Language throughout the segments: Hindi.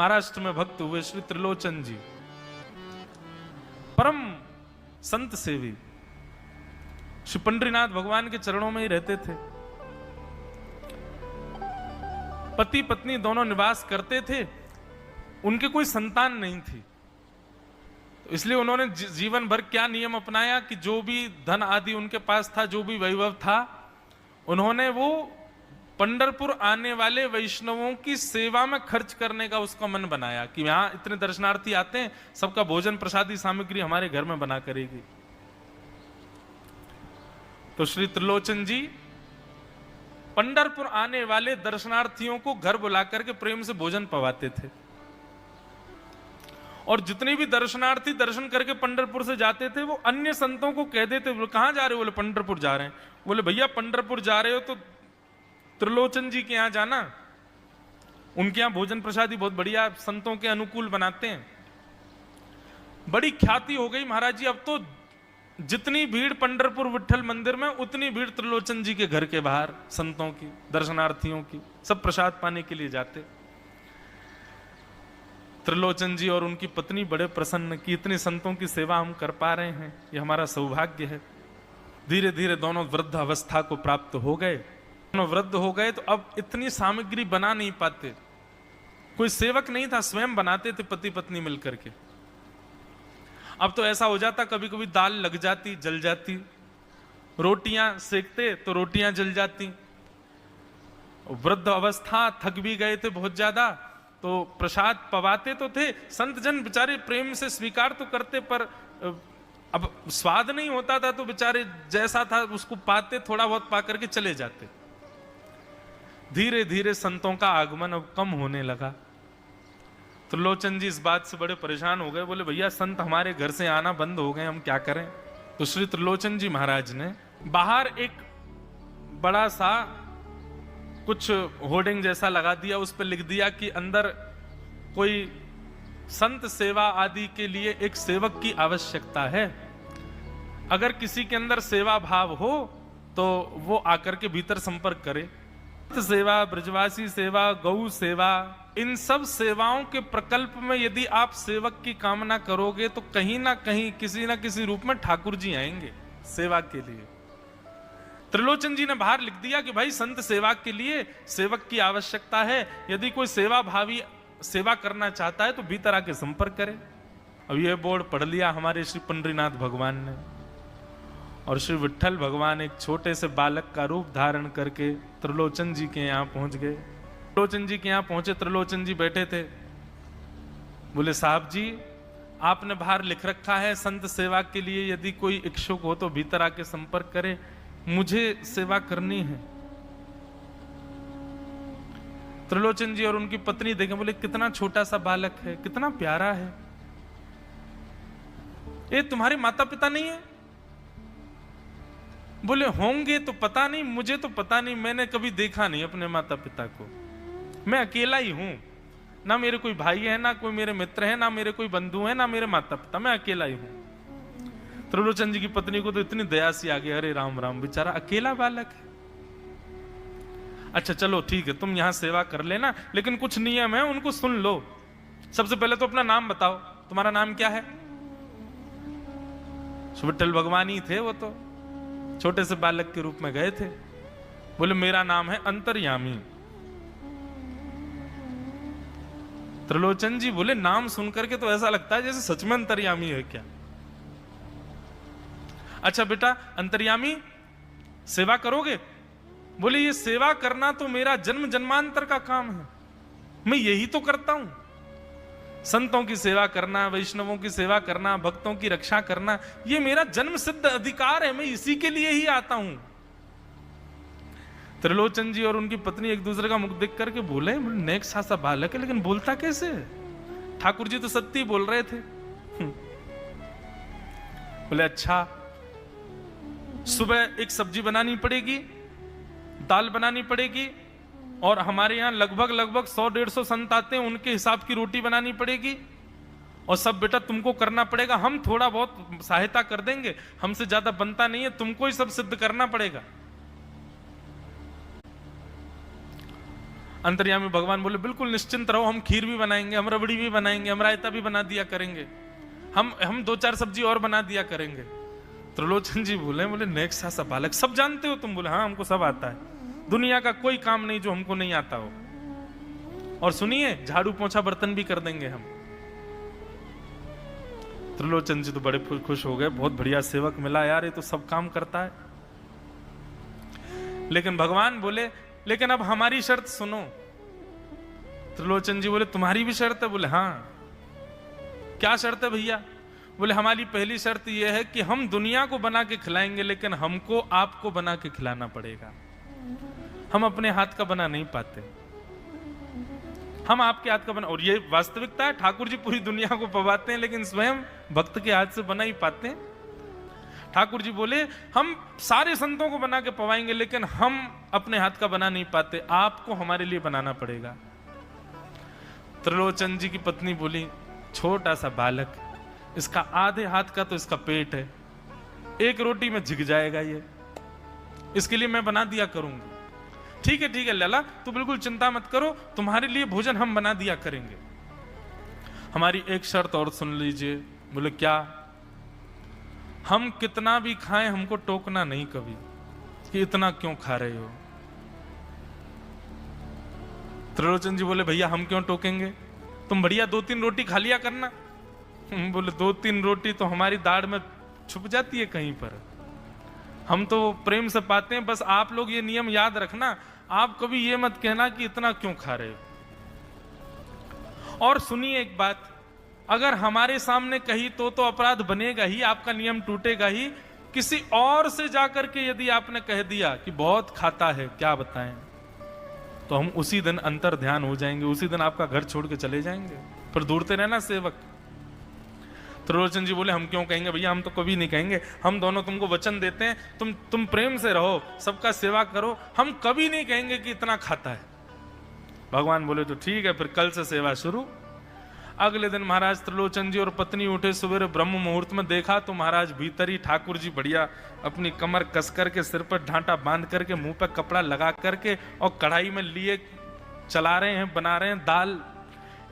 महाराष्ट्र में भक्त हुए श्री त्रिलोचन जी, परम संत सेवी, श्री पंडरीनाथ भगवान के चरणों में ही रहते थे। पति पत्नी दोनों निवास करते थे, उनके कोई संतान नहीं थी, तो इसलिए उन्होंने जीवन भर क्या नियम अपनाया कि जो भी धन आदि उनके पास था, जो भी वैभव था, उन्होंने वो पंढरपुर आने वाले वैष्णवों की सेवा में खर्च करने का उसका मन बनाया कि यहां इतने दर्शनार्थी आते हैं, सबका भोजन प्रसादी सामग्री हमारे घर में बना करेगी। तो श्री त्रिलोचन जी पंढरपुर आने वाले दर्शनार्थियों को घर बुला करके प्रेम से भोजन पवाते थे, और जितने भी दर्शनार्थी दर्शन करके पंढरपुर से जाते थे वो अन्य संतों को कह देते, बोले कहां जा रहे हो? बोले पंढरपुर जा रहे हैं। बोले भैया पंढरपुर जा रहे हो तो त्रिलोचन जी के यहां जाना, उनके यहां भोजन प्रसादी बहुत बढ़िया संतों के अनुकूल बनाते हैं। बड़ी ख्याति हो गई महाराज जी, अब तो जितनी भीड़ पंढरपुर विठल मंदिर में उतनी भीड़ त्रिलोचन जी के घर के बाहर संतों की, दर्शनार्थियों की, सब प्रसाद पाने के लिए जाते। त्रिलोचन जी और उनकी पत्नी बड़े प्रसन्न कि इतने संतों की सेवा हम कर पा रहे हैं, ये हमारा सौभाग्य है। धीरे धीरे दोनों वृद्ध अवस्था को प्राप्त हो गए। दोनों वृद्ध हो गए तो अब इतनी सामग्री बना नहीं पाते, कोई सेवक नहीं था, स्वयं बनाते थे पति पत्नी मिलकर के। अब तो ऐसा हो जाता, कभी कभी दाल लग जाती, जल जाती, रोटियां सेकते तो रोटियां जल जाती। वृद्ध अवस्था, थक भी गए थे बहुत ज्यादा, तो प्रसाद पवाते तो थे, संत जन बेचारे प्रेम से स्वीकार तो करते, पर अब स्वाद नहीं होता था, तो बेचारे जैसा था उसको पाते, थोड़ा बहुत पा करके चले जाते। धीरे धीरे संतों का आगमन अब कम होने लगा। त्रिलोचन जी इस बात से बड़े परेशान हो गए, बोले भैया संत हमारे घर से आना बंद हो गए, हम क्या करें? तो श्री त्रिलोचन जी महाराज ने बाहर एक बड़ा सा कुछ होर्डिंग जैसा लगा दिया, उस पर लिख दिया कि अंदर कोई संत सेवा आदि के लिए एक सेवक की आवश्यकता है, अगर किसी के अंदर सेवा भाव हो तो वो आकर के भीतर संपर्क करे। सेवा, ब्रजवासी सेवा, गौ सेवा, इन सब सेवाओं के प्रकल्प में यदि आप सेवक की कामना करोगे तो कहीं ना कहीं किसी ना किसी रूप में ठाकुर जी आएंगे सेवा के लिए। त्रिलोचन जी ने बाहर लिख दिया कि भाई संत सेवा के लिए सेवक की आवश्यकता है, यदि कोई सेवा भावी सेवा करना चाहता है तो भीतर आके संपर्क करे। अब यह बोर्ड पढ़ लिया हमारे श्री पंडरीनाथ भगवान ने, और श्री विठल भगवान एक छोटे से बालक का रूप धारण करके त्रिलोचन जी के यहाँ पहुंच गए। त्रिलोचन जी के यहाँ पहुंचे, त्रिलोचन जी बैठे थे। बोले साहब जी, आपने बाहर लिख रखा है संत सेवा के लिए यदि कोई इच्छुक हो तो भीतर आके संपर्क करे, मुझे सेवा करनी है। त्रिलोचन जी और उनकी पत्नी देखें, बोले कितना छोटा सा बालक है, कितना प्यारा है, ये तुम्हारे माता पिता नहीं है? बोले होंगे तो पता नहीं, मुझे तो पता नहीं, मैंने कभी देखा नहीं अपने माता पिता को, मैं अकेला ही हूं, ना मेरे कोई भाई है, ना कोई मेरे मित्र है, ना मेरे कोई बंधु है, ना मेरे माता पिता, मैं अकेला ही हूं। त्रिलोचन जी की पत्नी को तो इतनी दया सी आ गई, अरे राम राम, बेचारा अकेला बालक है। अच्छा चलो ठीक है, तुम यहां सेवा कर लेना, लेकिन कुछ नियम है उनको सुन लो। सबसे पहले तो अपना नाम बताओ, तुम्हारा नाम क्या है? विठल भगवान ही थे, वो तो छोटे से बालक के रूप में गए थे। बोले मेरा नाम है अंतर्यामी। त्रिलोचन जी बोले नाम सुनकर के तो ऐसा लगता है जैसे सच में अंतर्यामी है क्या? अच्छा बेटा अंतर्यामी सेवा करोगे? बोले ये सेवा करना तो मेरा जन्म जन्मांतर का काम है, मैं यही तो करता हूं, संतों की सेवा करना, वैष्णवों की सेवा करना, भक्तों की रक्षा करना, ये मेरा जन्म सिद्ध अधिकार है, मैं इसी के लिए ही आता हूं। त्रिलोचन जी और उनकी पत्नी एक दूसरे का मुख देख करके बोले नेक सा बालक है, लेकिन बोलता कैसे है? ठाकुर जी तो सत्य बोल रहे थे। बोले अच्छा, सुबह एक सब्जी बनानी पड़ेगी, दाल बनानी पड़ेगी, और हमारे यहां लगभग 100-150 संत आते हैं, उनके हिसाब की रोटी बनानी पड़ेगी, और सब बेटा तुमको करना पड़ेगा, हम थोड़ा बहुत सहायता कर देंगे, हमसे ज्यादा बनता नहीं है, तुमको ही सब सिद्ध करना पड़ेगा। अंतर्यामी भगवान बोले बिल्कुल निश्चिंत रहो, हम खीर भी बनाएंगे, हम रबड़ी भी बनाएंगे, हम रायता भी बना दिया करेंगे, हम 2-4 सब्जी और बना दिया करेंगे। त्रिलोचन जी बोले नेक्स्ट सा बालक, सब जानते हो तुम? बोले हाँ हमको सब आता है, दुनिया का कोई काम नहीं जो हमको नहीं आता हो। और सुनिए, झाड़ू पोंछा बर्तन भी कर देंगे हम। त्रिलोचन जी तो बड़े खुश हो गए, बहुत बढ़िया सेवक मिला यार, ये तो सब काम करता है। लेकिन भगवान बोले लेकिन अब हमारी शर्त सुनो। त्रिलोचन जी बोले तुम्हारी भी शर्त है? बोले हाँ। क्या शर्त है भैया? बोले हमारी पहली शर्त यह है कि हम दुनिया को बना के खिलाएंगे, लेकिन हमको आपको बना के खिलाना पड़ेगा। हम अपने हाथ का बना नहीं पाते, हम आपके हाथ का बना। और ये वास्तविकता है, ठाकुर जी पूरी दुनिया को पवाते हैं, लेकिन स्वयं भक्त के हाथ से बना ही पाते हैं। ठाकुर जी बोले हम सारे संतों को बना के पवाएंगे, लेकिन हम अपने हाथ का बना नहीं पाते, आपको हमारे लिए बनाना पड़ेगा। त्रिलोचन जी की पत्नी बोली छोटा सा बालक, इसका आधे हाथ का तो इसका पेट है, एक रोटी में झिक जाएगा ये, इसके लिए मैं बना दिया करूंगी। ठीक है लला, तू बिल्कुल चिंता मत करो, तुम्हारे लिए भोजन हम बना दिया करेंगे। हमारी एक शर्त और सुन लीजिए। बोले क्या? हम कितना भी खाएं हमको टोकना नहीं कभी कि इतना क्यों खा रहे हो। त्रिलोचन जी बोले भैया हम क्यों टोकेंगे, तुम बढ़िया 2-3 रोटी खा लिया करना। बोले 2-3 रोटी तो हमारी दाढ़ में छुप जाती है कहीं पर, हम तो प्रेम से पाते हैं। बस आप लोग ये नियम याद रखना, आप कभी ये मत कहना कि इतना क्यों खा रहे हो। और सुनिए एक बात, अगर हमारे सामने कही तो अपराध बनेगा ही, आपका नियम टूटेगा ही। किसी और से जाकर के यदि आपने कह दिया कि बहुत खाता है, क्या बताएं, तो हम उसी दिन अंतर ध्यान हो जाएंगे, उसी दिन आपका घर छोड़ के चले जाएंगे। फिर दूरते रहना सेवक। त्रिलोचन जी बोले हम क्यों कहेंगे भैया, हम तो कभी नहीं कहेंगे, हम दोनों तुमको वचन देते हैं, तुम प्रेम से रहो, सबका सेवा करो, हम कभी नहीं कहेंगे कि इतना खाता है। भगवान बोले तो ठीक है, फिर कल से सेवा शुरू। अगले दिन महाराज त्रिलोचन जी और पत्नी उठे सवेरे ब्रह्म मुहूर्त में, देखा तो महाराज भीतर ही ठाकुर जी बढ़िया अपनी कमर कस करके, सिर पर ढांटा बांध करके, मुंह पर कपड़ा लगा करके और कढ़ाई में लिए चला रहे हैं, बना रहे हैं दाल।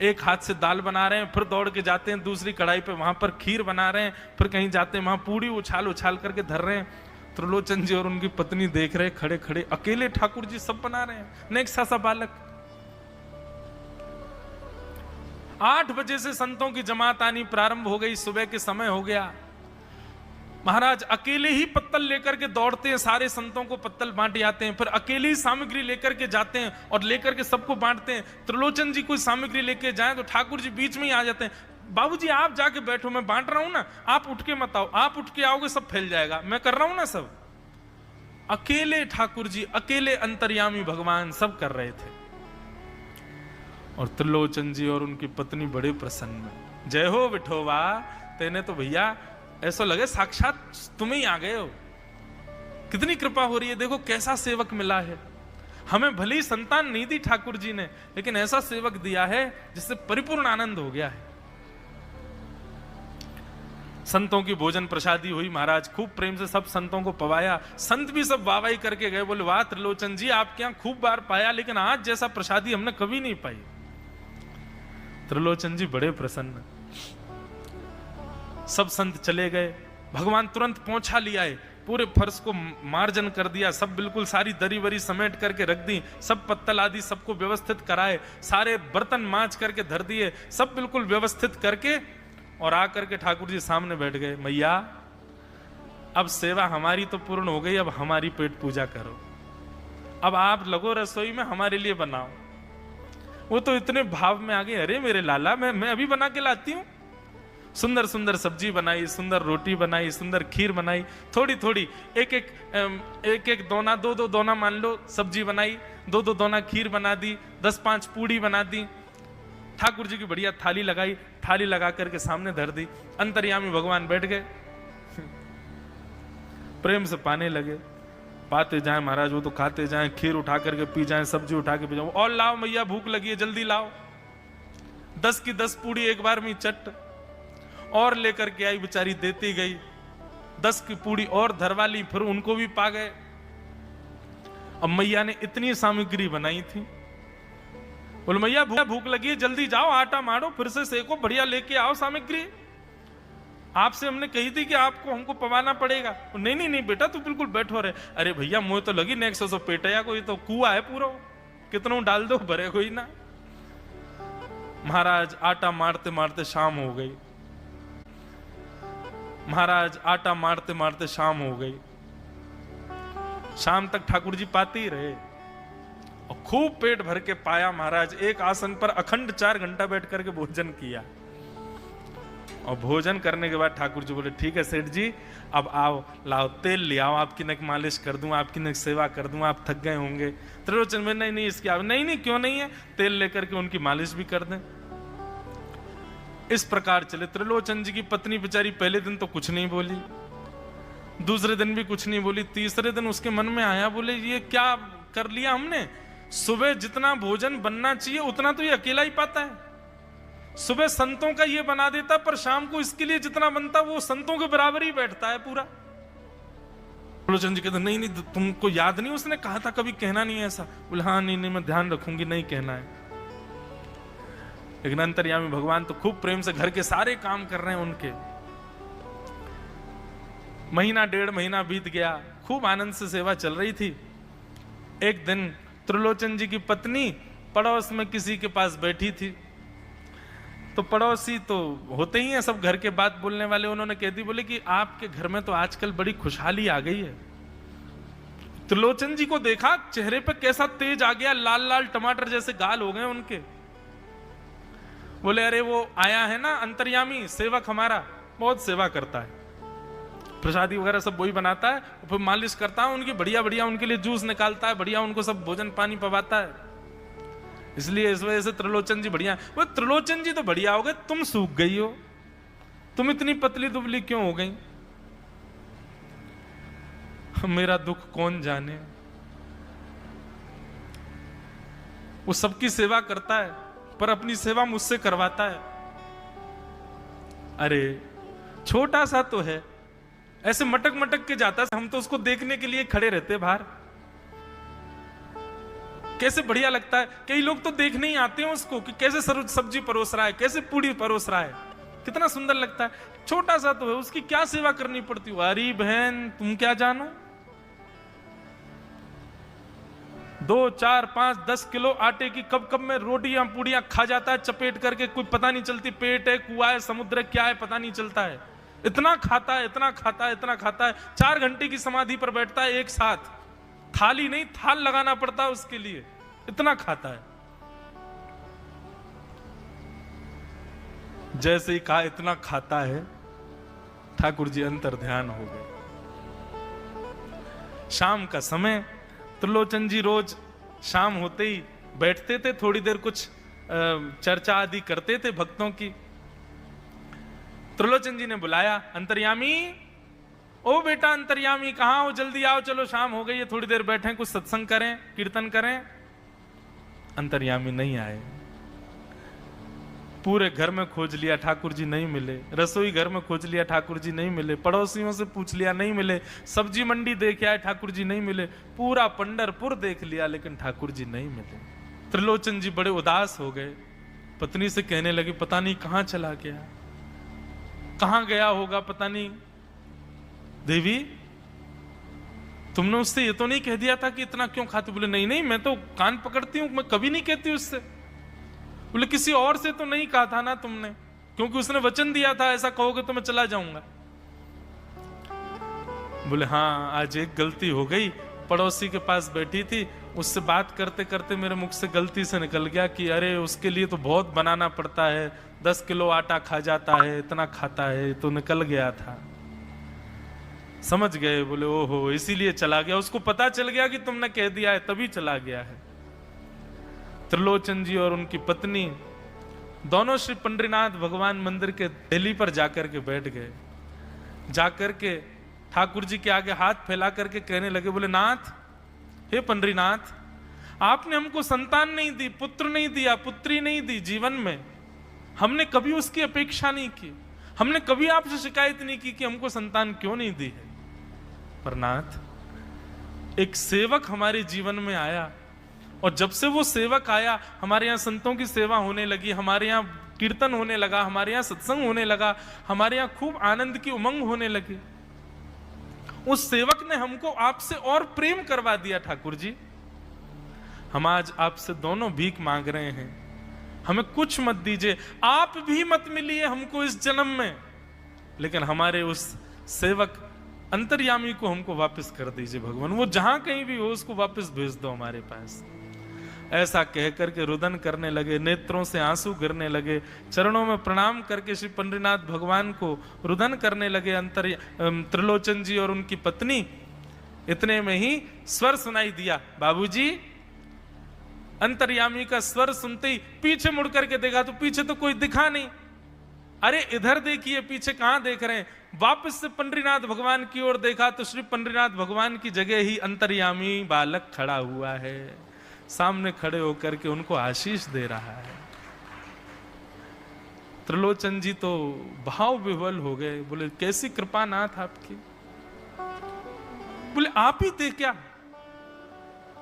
एक हाथ से दाल बना रहे हैं, फिर दौड़ के जाते हैं दूसरी कढ़ाई पे, वहां पर खीर बना रहे हैं, फिर कहीं जाते हैं वहां पूड़ी उछाल उछाल करके धर रहे हैं। त्रिलोचन जी और उनकी पत्नी देख रहे खड़े खड़े, अकेले ठाकुर जी सब बना रहे हैं, नेक्स्ट सा बालक। 8 बजे से संतों की जमात आनी प्रारंभ हो गई, सुबह के समय हो गया। महाराज अकेले ही पत्तल लेकर के दौड़ते हैं, सारे संतों को पत्तल बांट आते हैं, फिर अकेले ही सामग्री लेकर के जाते हैं और लेकर के सबको बांटते हैं। त्रिलोचन जी कोई सामग्री लेके जाएं तो ठाकुर जी बीच में ही आ जाते हैं, बाबूजी आप जाके बैठो, मैं बांट रहा हूं ना, आप उठ के मत आओ, आप उठ के आओगे सब फैल जाएगा, मैं कर रहा हूं ना सब। अकेले ठाकुर जी, अकेले अंतर्यामी भगवान सब कर रहे थे। और त्रिलोचन जी और उनकी पत्नी बड़े प्रसन्न, जय हो विठोबा, तेने तो भैया ऐसा लगे साक्षात तुम ही आ गए हो, कितनी कृपा हो रही है, देखो कैसा सेवक मिला है हमें। भले ही संतान नहीं दी ठाकुर जी ने, लेकिन ऐसा सेवक दिया है जिससे परिपूर्ण आनंद हो गया है। संतों की भोजन प्रसादी हुई, महाराज खूब प्रेम से सब संतों को पवाया। संत भी सब वाहवाही करके गए, बोले वाह त्रिलोचन जी आपके यहां खूब बार पाया, लेकिन आज जैसा प्रसादी हमने कभी नहीं पाई। त्रिलोचन जी बड़े प्रसन्न। सब संत चले गए, भगवान तुरंत पहुंचा लिया है, पूरे फर्श को मार्जन कर दिया, सब बिल्कुल सारी दरी वरी समेट करके रख दी, सब पत्तल आदि सबको व्यवस्थित कराए, सारे बर्तन मांज करके धर दिए, सब बिल्कुल व्यवस्थित करके और आकर के ठाकुर जी सामने बैठ गए। मैया अब सेवा हमारी तो पूर्ण हो गई, अब हमारी पेट पूजा करो, अब आप लगो रसोई में, हमारे लिए बनाओ। वो तो इतने भाव में आ गए, अरे मेरे लाला मैं अभी बना के लाती हूं। सुंदर सुंदर सब्जी बनाई, सुंदर रोटी बनाई, सुंदर खीर बनाई, थोड़ी थोड़ी एक एक दोना, 2-2 दोना मान लो सब्जी बनाई, 2-2 दोना खीर बना दी, 10-5 पूड़ी बना दी। ठाकुर जी की बढ़िया थाली लगाई, थाली लगा करके सामने धर दी। अंतर्यामी भगवान बैठ गए, प्रेम से पाने लगे, पाते जाए महाराज, वो तो खाते जाए, खीर उठा करके पी जाए, सब्जी उठा के पी जाए, और लाओ मैया भूख लगी है जल्दी लाओ। 10 की 10 पूड़ी एक बार में चट और लेकर के आई, बेचारी देती गई, 10 की पूड़ी और धरवा ली, फिर उनको भी पा गए। अब मैया ने इतनी सामग्री बनाई थी, बोले मैया भूख लगी है, जल्दी जाओ आटा मारो, फिर से सेको, बढ़िया लेके आओ सामग्री, आपसे हमने कही थी कि आपको हमको पवाना पड़ेगा। नहीं नहीं नहीं बेटा, तू बिल्कुल बैठो रहे। अरे भैया मुझे तो लगी नेक्स्ट सो पेटया, कोई तो कुआ है पूरा, कितना डाल दो भरे कोई ना। महाराज आटा मारते मारते शाम हो गई, महाराज आटा मारते मारते शाम हो गई। शाम तक ठाकुर जी पाते ही रहे और खूब पेट भर के पाया। महाराज एक आसन पर अखंड 4 घंटा बैठ करके भोजन किया और भोजन करने के बाद ठाकुर जी बोले ठीक है सेठ जी, अब आओ, लाओ तेल ले आओ, आपकी नक मालिश कर दूं, आपकी नक सेवा कर दूं, आप थक गए होंगे। त्रिलोचन में नहीं नहीं इसकी नहीं नहीं क्यों नहीं है, तेल लेकर के उनकी मालिश भी कर दें। इस प्रकार चले। त्रिलोचन जी की पत्नी बेचारी पहले दिन तो कुछ नहीं बोली, दूसरे दिन भी कुछ नहीं बोली, तीसरे दिन उसके मन में आया, बोले ये क्या कर लिया हमने, सुबह जितना भोजन बनना चाहिए उतना तो ये अकेला ही पाता है, सुबह संतों का ये बना देता, पर शाम को इसके लिए जितना बनता वो संतों के बराबर ही बैठता है पूरा। त्रिलोचन जी कहते नहीं नहीं तुमको याद नहीं उसने कहा था कभी कहना नहीं है ऐसा। बोले हाँ नहीं नहीं मैं ध्यान रखूंगी, नहीं कहना है। लेकिन अंतर्यामी भगवान तो खूब प्रेम से घर के सारे काम कर रहे हैं उनके। महीना 1.5 महीना बीत गया, खूब आनंद से सेवा चल रही थी। एक दिन त्रिलोचन जी की पत्नी पड़ोस में किसी के पास बैठी थी, तो पड़ोसी तो होते ही हैं सब घर के बात बोलने वाले, उन्होंने कह दी, बोले कि आपके घर में तो आजकल बड़ी खुशहाली आ गई है। त्रिलोचन जी को देखा, चेहरे पे कैसा तेज आ गया, लाल लाल टमाटर जैसे गाल हो गए उनके। बोले अरे वो आया है ना अंतर्यामी सेवक हमारा, बहुत सेवा करता है, प्रसादी वगैरह सब वही बनाता है, फिर मालिश करता है उनकी, बढ़िया बढ़िया उनके लिए जूस निकालता है, बढ़िया उनको सब भोजन पानी पवाता है, इसलिए इस वजह से त्रिलोचन जी बढ़िया। वो त्रिलोचन जी तो बढ़िया हो गए, तुम सूख गई हो, तुम इतनी पतली दुबली क्यों हो गई, मेरा दुख कौन जाने। वो सबकी सेवा करता है पर अपनी सेवा मुझसे करवाता है। अरे छोटा सा तो है, ऐसे मटक मटक के जाता है, हम तो उसको देखने के लिए खड़े रहते बाहर, कैसे बढ़िया लगता है। कई लोग तो देखने ही आते हैं उसको कि कैसे सब्जी परोस रहा है, कैसे पूड़ी परोस रहा है, कितना सुंदर लगता है। छोटा सा तो है, उसकी क्या सेवा करनी पड़ती है। अरे बहन तुम क्या जानो, 2, 4, 5, 10 किलो आटे की कब कब में रोटियां पूड़ियां खा जाता है चपेट करके, कोई पता नहीं चलती, पेट है कुआ है समुद्र क्या है पता नहीं चलता है, इतना खाता है इतना खाता है इतना खाता है। 4 घंटे की समाधि पर बैठता है एक साथ, थाली नहीं थाल लगाना पड़ता है उसके लिए, इतना खाता है। जैसे ही कहा इतना खाता है, ठाकुर जी अंतर ध्यान हो गए। शाम का समय, त्रिलोचन जी रोज शाम होते ही बैठते थे, थोड़ी देर कुछ चर्चा आदि करते थे भक्तों की। त्रिलोचन जी ने बुलाया, अंतर्यामी, ओ बेटा अंतर्यामी कहां हो, जल्दी आओ, चलो शाम हो गई है, थोड़ी देर बैठे कुछ सत्संग करें कीर्तन करें। अंतर्यामी नहीं आए, पूरे घर में खोज लिया ठाकुर जी नहीं मिले, रसोई घर में खोज लिया ठाकुर जी नहीं मिले, पड़ोसियों से पूछ लिया नहीं मिले, सब्जी मंडी देख आए ठाकुर जी नहीं मिले, पूरा पंढरपुर देख लिया लेकिन ठाकुर जी नहीं मिले। त्रिलोचन जी बड़े उदास हो गए, पत्नी से कहने लगे पता नहीं कहां चला गया, कहां गया होगा पता नहीं। देवी तुमने उससे ये तो नहीं कह दिया था कि इतना क्यों खाते। बोले नहीं नहीं मैं तो कान पकड़ती हूं, मैं कभी नहीं कहती उससे। बोले किसी और से तो नहीं कहा था ना तुमने, क्योंकि उसने वचन दिया था ऐसा कहोगे तो मैं चला जाऊंगा। बोले हाँ आज एक गलती हो गई, पड़ोसी के पास बैठी थी, उससे बात करते करते मेरे मुख से गलती से निकल गया कि अरे उसके लिए तो बहुत बनाना पड़ता है, 10 किलो आटा खा जाता है, इतना खाता है, तो निकल गया था। समझ गए। बोले ओहो इसीलिए चला गया, उसको पता चल गया कि तुमने कह दिया है तभी चला गया है। त्रिलोचन जी और उनकी पत्नी दोनों श्री पंडरीनाथ भगवान मंदिर के देहली पर जाकर के बैठ गए। जाकर के ठाकुर जी के आगे हाथ फैला करके कहने लगे, बोले नाथ, हे पंडरीनाथ, आपने हमको संतान नहीं दी, पुत्र नहीं दिया, पुत्री नहीं दी जीवन में, हमने कभी उसकी अपेक्षा नहीं की, हमने कभी आपसे शिकायत नहीं की कि हमको संतान क्यों नहीं दी है। पर नाथ, एक सेवक हमारे जीवन में आया और जब से वो सेवक आया, हमारे यहाँ संतों की सेवा होने लगी, हमारे यहाँ कीर्तन होने लगा, हमारे यहाँ सत्संग होने लगा, हमारे यहाँ खूब आनंद की उमंग होने लगी। उस सेवक ने हमको आपसे और प्रेम करवा दिया। ठाकुर जी, हम आज आपसे दोनों भीख मांग रहे हैं, हमें कुछ मत दीजिए, आप भी मत मिलिए हमको इस जन्म में, लेकिन हमारे उस सेवक अंतर्यामी को हमको वापस कर दीजिए भगवान, वो जहां कहीं भी हो उसको वापस भेज दो हमारे पास। ऐसा कहकर के रुदन करने लगे, नेत्रों से आंसू गिरने लगे, चरणों में प्रणाम करके श्री पंडरीनाथ भगवान को रुदन करने लगे त्रिलोचन जी और उनकी पत्नी। इतने में ही स्वर सुनाई दिया, बाबूजी। अंतर्यामी का स्वर सुनते ही पीछे मुड़ करके देखा तो पीछे तो कोई दिखा नहीं। अरे इधर देखिए, पीछे कहां देख रहे हैं? वापस से पंडरीनाथ भगवान की ओर देखा तो श्री पंडरीनाथ भगवान की जगह ही अंतर्यामी बालक खड़ा हुआ है, सामने खड़े होकर के उनको आशीष दे रहा है। त्रिलोचन जी तो भाव विह्वल हो गए, बोले कैसी कृपा नाथ आपकी। बोले आप ही थे क्या?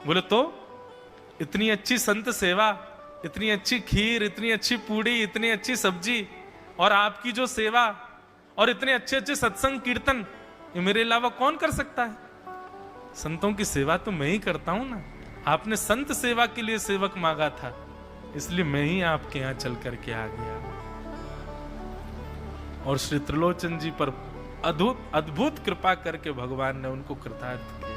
बोले तो इतनी अच्छी संत सेवा, इतनी अच्छी खीर, इतनी अच्छी पूड़ी, इतनी अच्छी सब्जी, और आपकी जो सेवा और इतने अच्छे अच्छे सत्संग कीर्तन, ये मेरे अलावा कौन कर सकता है? संतों की सेवा तो मैं ही करता हूं ना। आपने संत सेवा के लिए सेवक मांगा था, इसलिए मैं ही आपके यहां चल करके आ गया। और श्री त्रिलोचन जी पर अद्भुत कृपा करके भगवान ने उनको कृतार्थ किया।